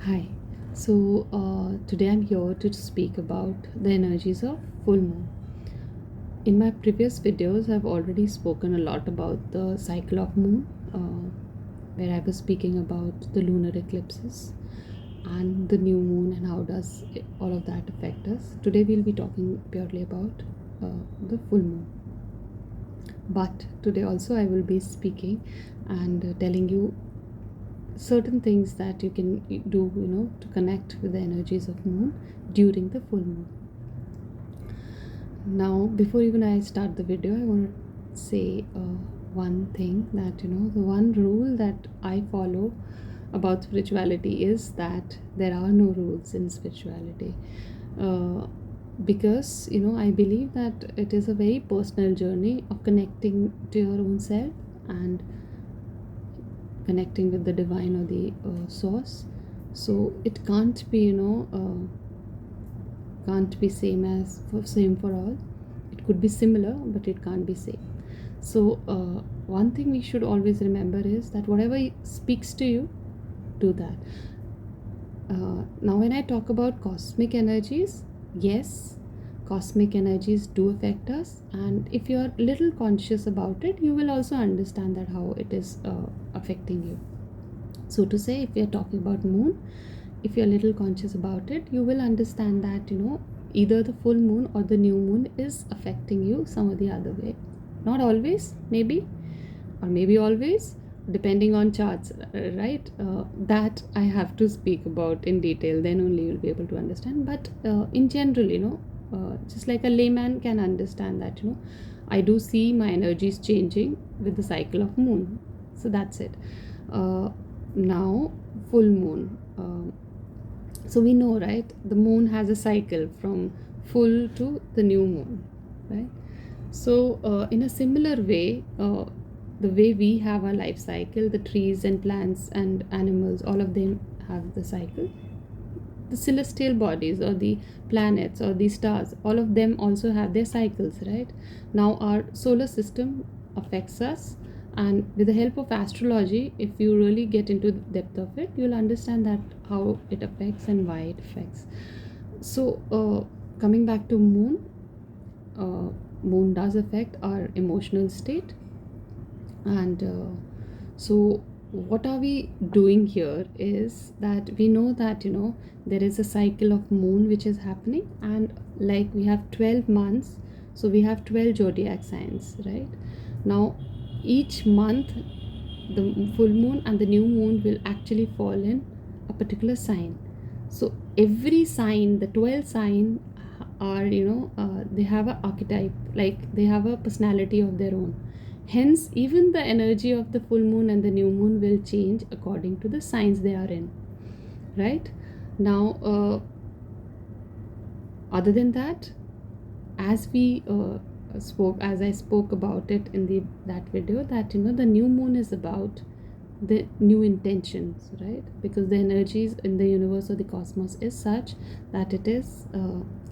Hi. Today I'm here to speak about the energies of full moon. In my previous videos, I've already spoken a lot about the cycle of moon, where I was speaking about the lunar eclipses and the new moon and how does all of that affect us. Today we'll be talking purely about the full moon. But today also I will be speaking and telling you certain things that you can do to connect with the energies of moon during the full moon. Now before even I start the video, I want to say one thing, that the one rule that I follow about spirituality is that there are no rules in spirituality, because I believe that it is a very personal journey of connecting to your own self and connecting with the divine or the source. So it can't be can't be same for all. It could be similar, but it can't be same. So one thing we should always remember is that whatever speaks to you, do that. Now when I talk about cosmic energies, yes, cosmic energies do affect us, and if you're a little conscious about it, you will also understand that how it is affecting you. So to say, if we are talking about moon, if you're a little conscious about it, you will understand that either the full moon or the new moon is affecting you some or the other way. Not always, maybe, or maybe always, depending on charts, right? That I have to speak about in detail, then only you'll be able to understand. But in general, just like a layman can understand that I do see my energies changing with the cycle of moon. So that's it. Now full moon, so we know, right, the moon has a cycle from full to the new moon, right? So in a similar way, the way we have our life cycle, the trees and plants and animals, all of them have the cycle. The celestial bodies or the planets or the stars, all of them also have their cycles, right? Now our solar system affects us, and with the help of astrology, if you really get into the depth of it, you'll understand that how it affects and why it affects. So coming back to moon, moon does affect our emotional state, and so what are we doing here is that we know that there is a cycle of moon which is happening, and like we have 12 months, so we have 12 zodiac signs, right? Now each month the full moon and the new moon will actually fall in a particular sign. So every sign, the 12 sign are they have a archetype, like they have a personality of their own. Hence, even the energy of the full moon and the new moon will change according to the signs they are in, right? Now, other than that, as we as I spoke about it in that video, that the new moon is about the new intentions, right? Because the energies in the universe or the cosmos is such that it is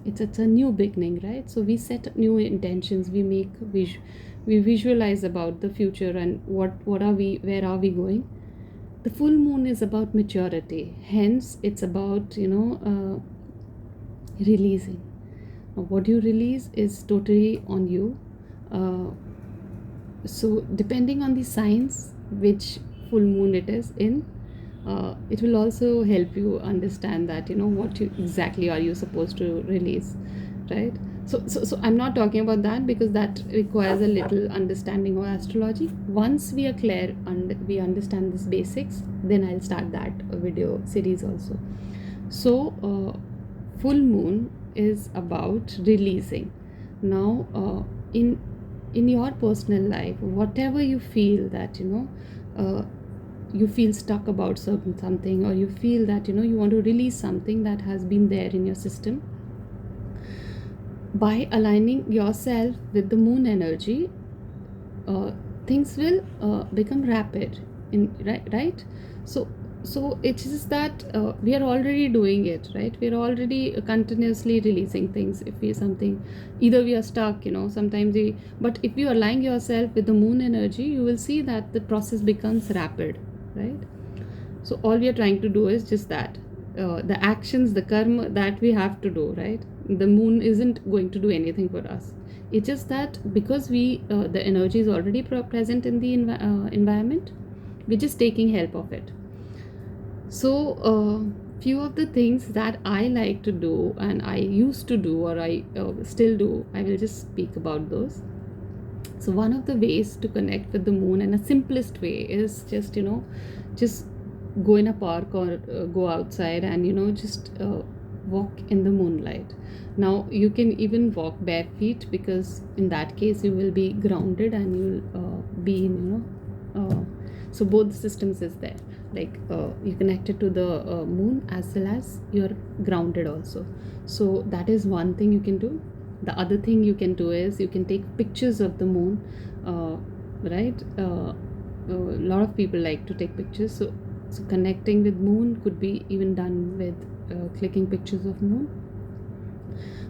it's a new beginning, right? So we set new intentions, we make we visualize about the future and what are we, where are we going. The full moon is about maturity, hence it's about releasing. Now, what you release is totally on you. So depending on the signs which full moon it is in, it will also help you understand that what you exactly are you supposed to release, right? So I'm not talking about that because that requires a little understanding of astrology. Once we are clear and we understand these basics, then I'll start that video series also. So full moon is about releasing. Now in your personal life, whatever you feel that you feel stuck about certain something, or you feel that you want to release something that has been there in your system, by aligning yourself with the moon energy, things will become rapid right. So it's just that we are already doing it, right? We are already continuously releasing things. If we something, either we are stuck, sometimes but if you align yourself with the moon energy, you will see that the process becomes rapid, right? So all we are trying to do is just that, the actions, the karma that we have to do, right? The moon isn't going to do anything for us. It's just that because the energy is already present in the environment, we're just taking help of it. So few of the things that I like to do and I used to do, or I still do, I will just speak about those. So one of the ways to connect with the moon, and a simplest way, is just go in a park or go outside and just walk in the moonlight. Now you can even walk bare feet, because in that case you will be grounded and you'll be in so both systems is there, like you connected to the moon as well as you're grounded also. So that is one thing you can do. The other thing you can do is you can take pictures of the moon, right? A lot of people like to take pictures, so connecting with moon could be even done with clicking pictures of moon.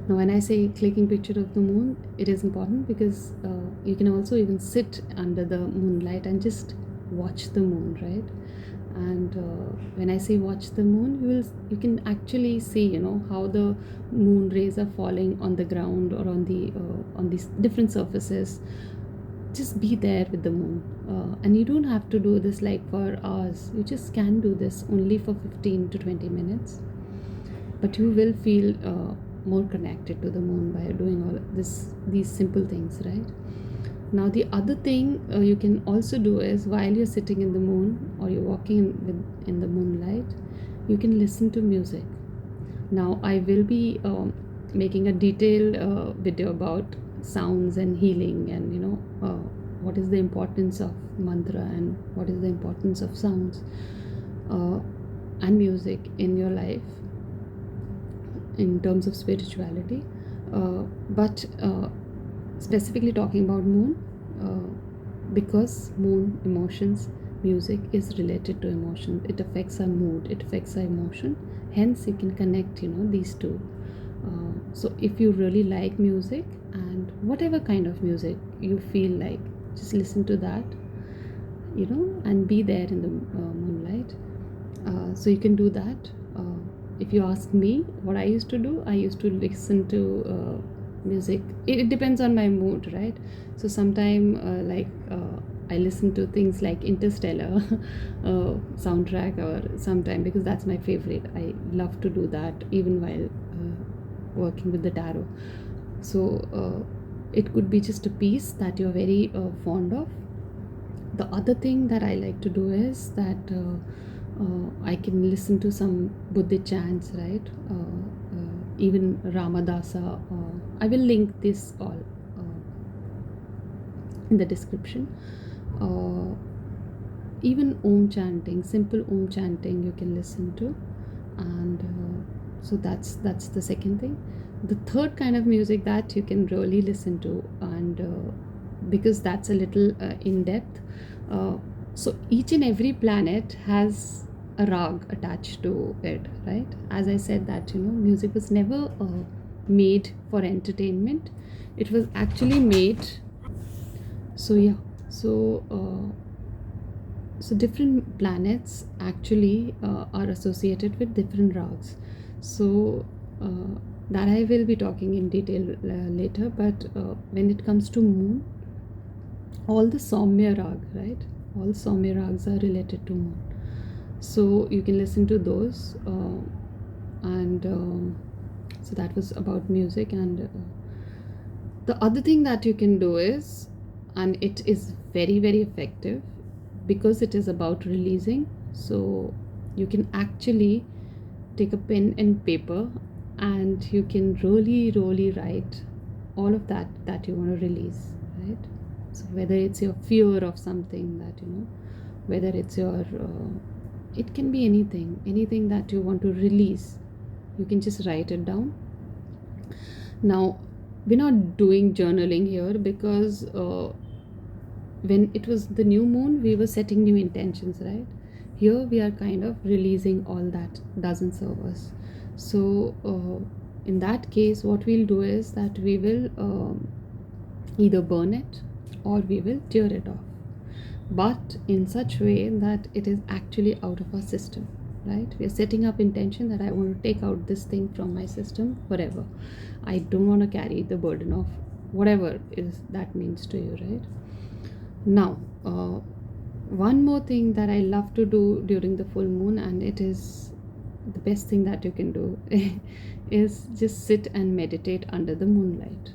Now when I say clicking picture of the moon, it is important because you can also even sit under the moonlight and just watch the moon, right? And when I say watch the moon, you can actually see how the moon rays are falling on the ground or on these different surfaces. Just be there with the moon, and you don't have to do this like for hours. You just can do this only for 15 to 20 minutes, but you will feel more connected to the moon by doing all these simple things, right? Now the other thing you can also do is, while you're sitting in the moon or you're walking in the moonlight, you can listen to music. Now I will be making a detailed video about sounds and healing, and what is the importance of mantra and what is the importance of sounds and music in your life in terms of spirituality. But specifically talking about moon, because moon emotions, music is related to emotion. It affects our mood, it affects our emotion, hence you can connect these two. So if you really like music, and whatever kind of music you feel like, just listen to that, and be there in the moonlight. So you can do that. If you ask me what I used to do, I used to listen to music. It depends on my mood, right? So sometime I listen to things like Interstellar soundtrack, or sometime, because that's my favorite, I love to do that even while working with the tarot. So it could be just a piece that you're very fond of. The other thing that I like to do is that I can listen to some Buddhist chants, right? Even Ramadasa. I will link this all in the description. Even Om chanting, simple Om chanting, you can listen to, and so that's the second thing. The third kind of music that you can really listen to, and because that's a little in depth. So each and every planet has a rag attached to it, right? As I said that music was never made for entertainment. It was actually made. So yeah, so different planets actually are associated with different rags. So that I will be talking in detail later. But when it comes to moon, all the saumya rag, right? All saumya rags are related to moon. So you can listen to those, and so that was about music. And the other thing that you can do is, and it is very very effective, because it is about releasing. So you can actually take a pen and paper, and you can really write all of that you want to release, right? So whether it's your fear of something, that whether it's your it can be anything that you want to release, you can just write it down. Now we're not doing journaling here, because when it was the new moon, we were setting new intentions, right? Here we are kind of releasing all that doesn't serve us. So in that case, what we'll do is that we will either burn it or we will tear it off, but in such way that it is actually out of our system, right? We are setting up intention that I want to take out this thing from my system forever. I don't want to carry the burden of whatever is that means to you, right? Now, one more thing that I love to do during the full moon, and it is the best thing that you can do, is just sit and meditate under the moonlight.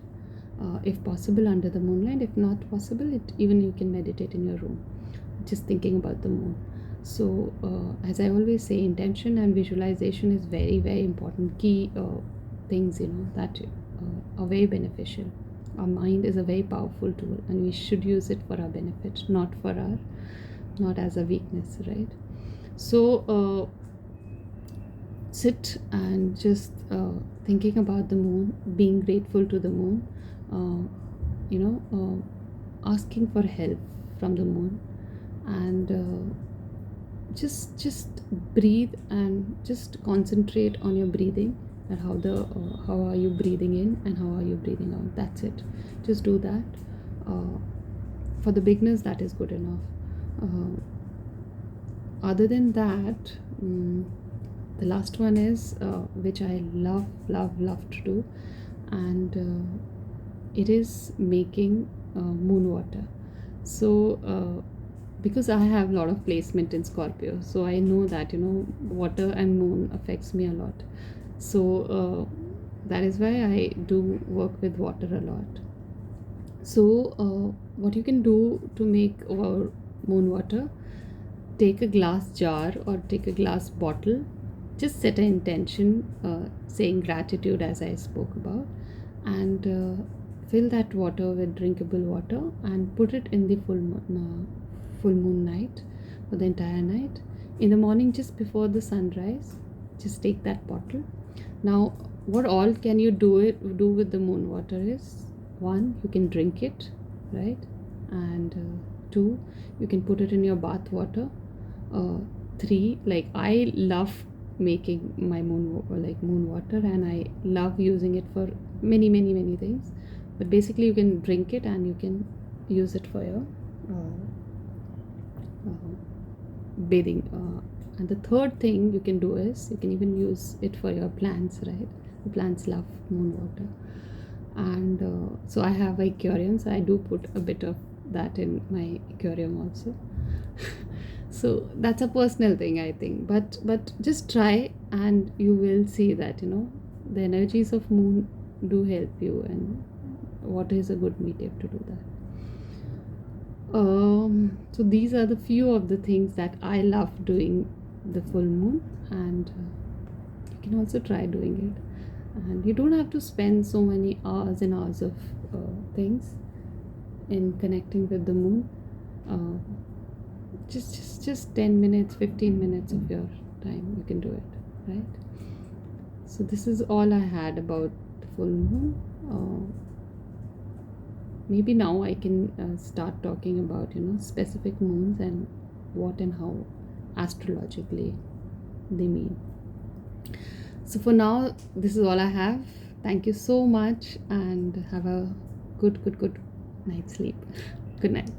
If possible, under the moonlight. If not possible, even you can meditate in your room, just thinking about the moon. So, as I always say, intention and visualization is very, very important key things, that are very beneficial. Our mind is a very powerful tool, and we should use it for our benefit, not as a weakness, right? So sit and just thinking about the moon, being grateful to the moon, uh, asking for help from the moon, and just breathe and just concentrate on your breathing, and how are you breathing in and how are you breathing out. That's it. Just do that. uh, for the beginners, that is good enough. Other than that, the last one is which I love to do, and it is making moon water. So because I have a lot of placement in Scorpio, so I know that water and moon affects me a lot. So that is why I do work with water a lot. So what you can do to make moon water: take a glass jar or take a glass bottle, just set an intention, saying gratitude as I spoke about, and fill that water with drinkable water and put it in the full moon night, for the entire night. In the morning, just before the sunrise, just take that bottle. Now, what all can you do with the moon water is: one, you can drink it, right? And two, you can put it in your bath water. Three, like, I love making my moon water, and I love using it for many things. But basically, you can drink it and you can use it for your bathing. And the third thing you can do is you can even use it for your plants, right? The plants love moon water. And so I have a aquarium, so I do put a bit of that in my aquarium also. So that's a personal thing, I think, but just try and you will see that the energies of moon do help you, and water is a good medium to do that. So these are the few of the things that I love doing the full moon, and you can also try doing it. And you don't have to spend so many hours and hours of things in connecting with the moon. uh, just 10 minutes, 15 minutes of your time, you can do it, right? So this is all I had about the full moon. Maybe now I can start talking about specific moons and what and how astrologically they mean. So for now, this is all I have. Thank you so much, and have a good night's sleep. Good night.